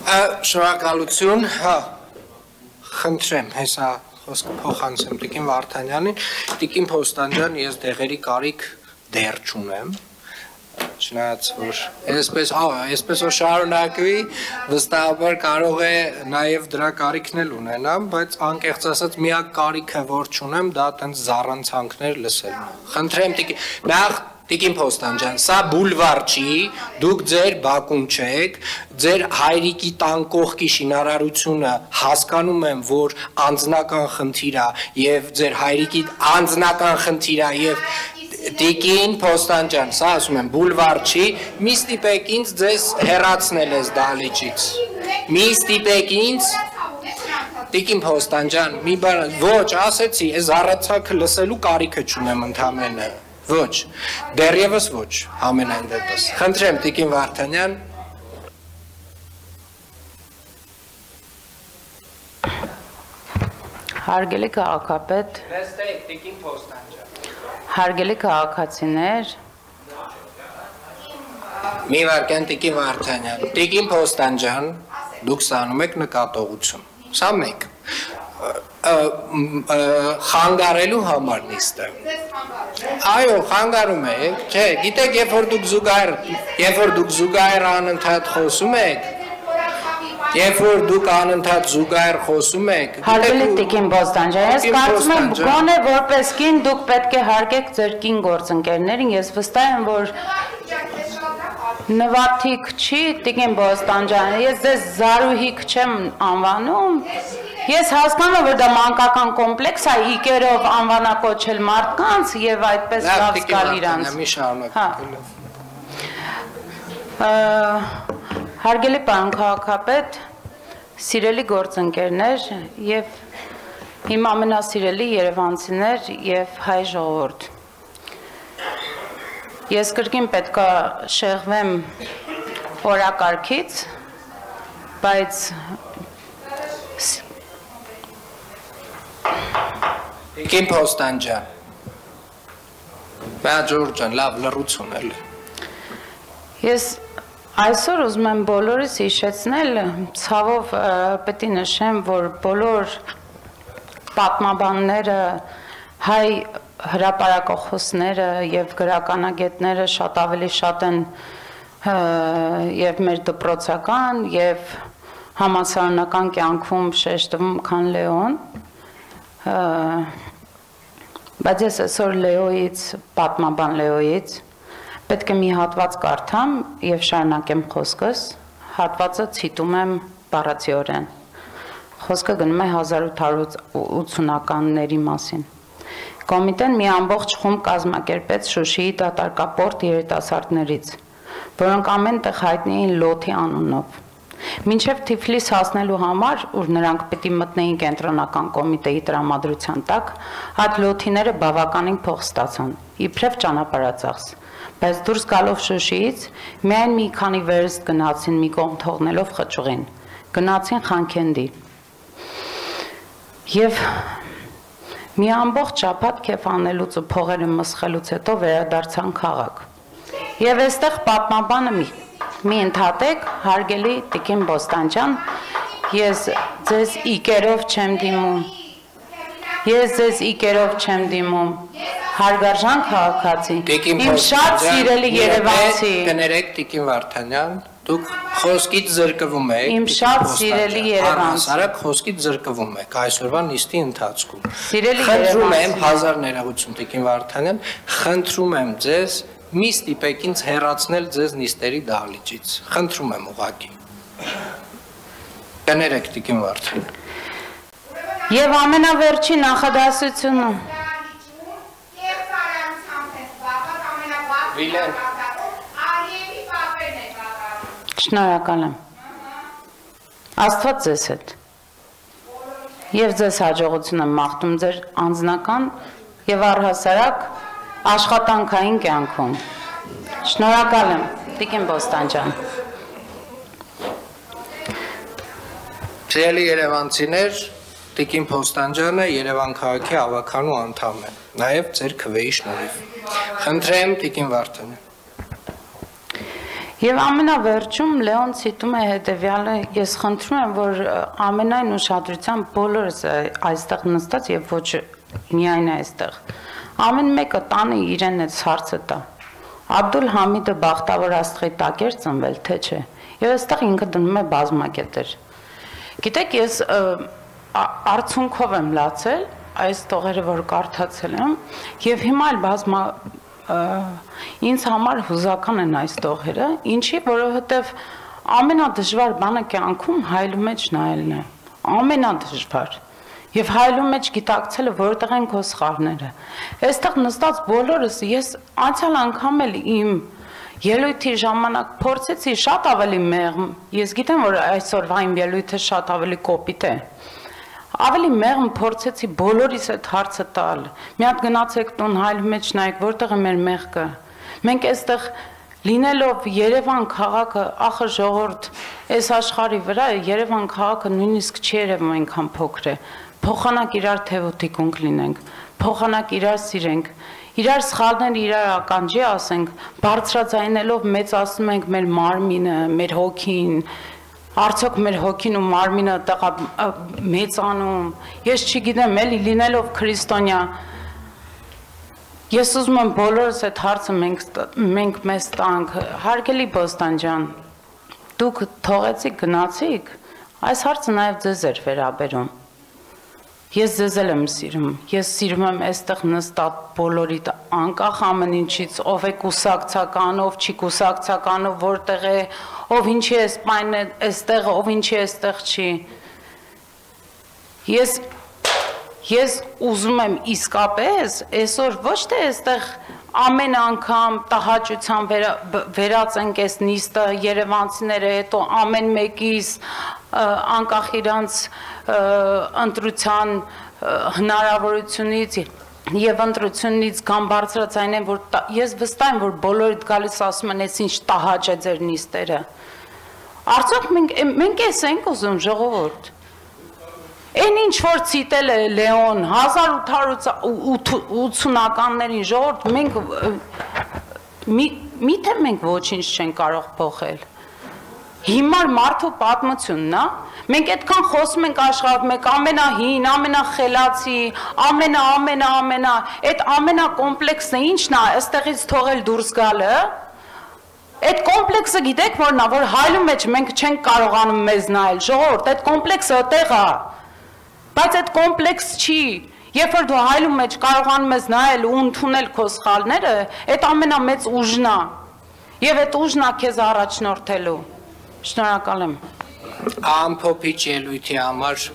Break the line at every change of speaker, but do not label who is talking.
Շնորհակալություն, հա, խնդրեմ, հեսա խոսքը փոխանցեմ Տիկին Վարդանյանին, Տիկին Փոստանջան, ես դեղերի կարիք դեռ չունեմ, չնայած որ այսպես որ շարունակվի, վստահաբար կարող է նաև դրա կարիքն էլ ունենամ, բայց անկեղծ ասած միակ կարիքը որ չունեմ, դա տենց զառանցանքներ լսելն է։ Խնդրեմ նախ Տիկին Փոստանջան, սա բուլվար չի, դուք ձեր բակում չեք, ձեր հայրիկի տան կողքի շինարարությունը հասկանում եմ, որ անձնական խնդիր է եւ ձեր հայրիկի անձնական խնդիր է եւ Տիկին Փոստանջան, սա ասում եմ, բուլվար չի, մի ստիպեք ինձ ձեզ հեռացնել ես դահլիճից։ Մի ստիպեք ինձ Տիկին Փոստանջան, մի բան, ոչ, ասեցի, այս առացակը լսելու կարիքը չունեմ ընդամենը։ Ոչ, դեռևս ոչ, ամենայն դեպս։ Խնդրեմ, Տիկին Վարդանյան։
Հարգելի քաղաքապետ։
Վստահ Տիկին Փոստանջան։
Հարգելի քաղաքացիներ։
Մի վարքան Տիկին Վարդանյան, Տիկին Փոստանջան, դուք ստանում եք նկատողություն։ Սա մեկ։ Խանգարելու համար նիստը։ Այո, խանգարում եք, չէ, գիտեք, երբ որ դուք զուգահեռ անընդհատ խոսում եք, երբ որ դուք անընդհատ զուգահեռ խոսում եք,
Հարգելի Տիկին Փոստանջան, ես կարծում եմ գոնե որպես կին դուք պետք է հարգեք ձեր կին գործընկերներին, ես վստահ եմ, որ նվաթիկ չի Տիկին Փոստանջան, ես ձեզ Զարուհիկ չեմ անվանում, ես հասկանում եմ, որ դա մանկական կոմպլեքս է, իկերով անվանակոչել մարդկանց եւ այդպես լավ զգալ իրանց։ Հարգելի պարոն քաղաքապետ, սիրելի գործընկերներ եւ իմ ամենասիրելի երևանցիներ եւ հայ ժողովուրդ։ Ես կրկին պետքա շեղվեմ օրակարգից, բայց
Տիկին Փոստանջան։ Բա Ջորջան, լավ լռություն էլ։
Ես այսօր ուզում եմ բոլորիս հիշեցնել, ցավով պետք է նշեմ, որ բոլոր պատմաբանները, հայ հրապարակախոսները եւ գրականագետները շատ ավելի շատ են եւ մեր դպրոցական եւ համալսարանական կյանքում շեշտվում, քան Լեոն, բայց ես այսօր Լեոյից, պատմաբան Լեոյից պետք է մի հատված կարդամ եւ շարունակեմ խոսքս, հատվածը ցիտում եմ բառացիորեն։ Խոսքը գնում է 1880-ականների մասին։ Կոմիտեն մի ամբողջ խումբ կազմակերպեց Շուշիի դատարկապորտ երիտասարդներից, որոնք ամեն տեղ հայտնի էին Լոթի անունով։ Մինչև Թիֆլիս հասնելու համար, ուր նրանք պիտի մտնեին կենտրոնական կոմիտեի տրամադրության տակ, այդ լոթիները բավականին փող ստացան, իբրև ճանապարհածախս, բայց դուրս գալով Շուշիից, միայն մի քանի վերստ գնացին մի կողմ թողնելով խճուղին, գնացին Խանքենդի։ Եվ մի ամբողջ շաբաթ քեֆ անելուց ու փողերը մսխելուց հետո վերադարձան քաղաք։ Եվ այստեղ պատմաբանը մի ընդհատեք, հարգելի Տիկին Փոստանջան, ես ձեզ իկերով չեմ դիմում, հարգարժան քաղաքացի, իմ շատ սիրելի երևանցի,
կներեք Տիկին Վարդանյան, դուք խոսքից զրկվում եք,
իմ շատ սիրելի երևանցի,
առհասարակ խոսքից զրկվում եք այսօրվա նիստի ընթացքում,
սիրելի
խնդրում եմ, հազար ներողություն Տիկին Վարդանյան, խնդրում եմ ձեզ մի ստիպեք ինձ հեռացնել ձեզ նիստերի դահլիճից, խնդրում եմ ուղղակի, կներեք Տիկին Վարդանյան։
Եվ ամենավերջի նախադասությունը։ Շնորհակալ եմ։ Աստված ձեզ հետ։ Եվ ձեզ հաջողություն եմ մաղթում ձեր անձնական եւ առհասարակ աշխատանքային կյանքում։ Շնորհակալ եմ, Տիկին Փոստանջան։
Սիրելի երևանցիներ, Տիկին Փոստանջանը Երևան քաղաքի ավականու անդամ է, նաև ձեր քվեի շնորհիվ։ Խնդրեմ Տիկին Վարդանյան։
Եվ ամենավերջում Լեոն ցիտում է հետևյալը, ես խնդրում եմ, որ ամենայն ուշադրությամբ բոլորս այստեղ նստած եւ ոչ միայն այստեղ, ամեն մեկը տանը իրեն այդ հարցը տա։ Աբդուլ Համիդը բախտավոր աստղի տակ էր ծնվել, թե չէ։ Եվ այստեղ ինքը դնում է բազմակետեր։ Գիտեք, ես արցունքով եմ լացել այս տողերը, որ կարդացել եմ, եւ հիմա էլ ինձ համար հուզական են այս տողերը, ինչի, որովհետեւ ամենադժվար բանը կյանքում հայելու մեջ նայելն է, ամենադժվար։ Եվ հայելու մեջ գիտակցելը որտեղ են քո սխալները։ Այստեղ նստած բոլորս ես անցյալ անգամ էլ իմ ելույթի ժամանակ փորձեցի շատ ավելի մեղմ, ես գիտեմ, որ այսօրվա իմ ելույթը շատ ավելի կոպիտ է։ Ավելի մեղմ փորձեցի բոլորիս այդ հարցը տալ։ Մի հատ գնացեք տուն, հայելու մեջ նայեք, որտեղ է մեր մեղքը։ Մենք այստեղ լինելով Երևան քաղաքը, ախր ժողովուրդ, այս աշխարհի վրա Երևան քաղաքը նույնիսկ չի երևում այնքան փոքր է։ Փոխանակ իրար թևոթիկունք լինենք, փոխանակ իրար սիրենք, իրար սխալներ իրար ականջի ասենք, բարձրաձայնելով մեծացնում ենք մեր մարմինը, մեր հոգին, արդյոք մեր հոգին ու մարմինը տղա մեծանում, ես չգիտեմ, էլի լինելով քրիստոնյա, ես ուզում եմ բոլորս այդ հարցը մենք մեզ տանք, հարգելի Բոստան ջան, դուք թողեցիք, գնացիք, այս հարցը նաև ձեզ էր վերաբերում։ Ես ձեզ եմ սիրում, ես սիրում եմ այստեղ նստած բոլորիդ անկախ ամեն ինչից, ով է կուսակցական, ով չի կուսակցական, ով որտեղ է, ով ինչի է սպայն այստեղ, ով ինչի այստեղ չի։ Ես ուզում եմ իսկապես այսօր ոչ թե այստեղ ամեն անգամ տհաճության վերածենք այս նիստը երևանցիները, հետո ամեն մեկից անկախ իրանց ընտրության հնարավորությունից եւ ընտրությունից կամ բարձրացնեն, որ ես վստահ եմ, որ բոլորիդ գալիս ասում են, այս ինչ տհաճ է ձեր նիստերը։ Արդյոք մենք էս ենք ուզում ժողովուրդ։ Այն ինչ որ ցիտել է Լեոն 1880-ականներին ժողովուրդ, միթե մենք ոչինչ չենք կարող փոխել։ Հիմար մարդու պատմությունն է, մենք այդքան խոսում ենք աշխարհում, մենք ամենահին, ամենախելացի, այդ ամենակոմպլեքսը ինչն է, այստեղից թողել դուրս գալը։ Այդ կոմպլեքսը գիտեք որն է, որ հայլու մեջ մենք չենք կարողանում մեզ նայել, ժողովուրդ, այդ կոմպլեքսը այդտեղ է։ Բայց այդ կոմպլեքս չի, երբ որ դու հայլու մեջ կարողանում ես նայել ու ընդունել քո սխալները, այդ ամենամեծ ուժն է։ Եվ այդ ուժն է քեզ առաջնորդելու։ Շնորհակալ եմ։
Ամփոփիչ ելույթի համար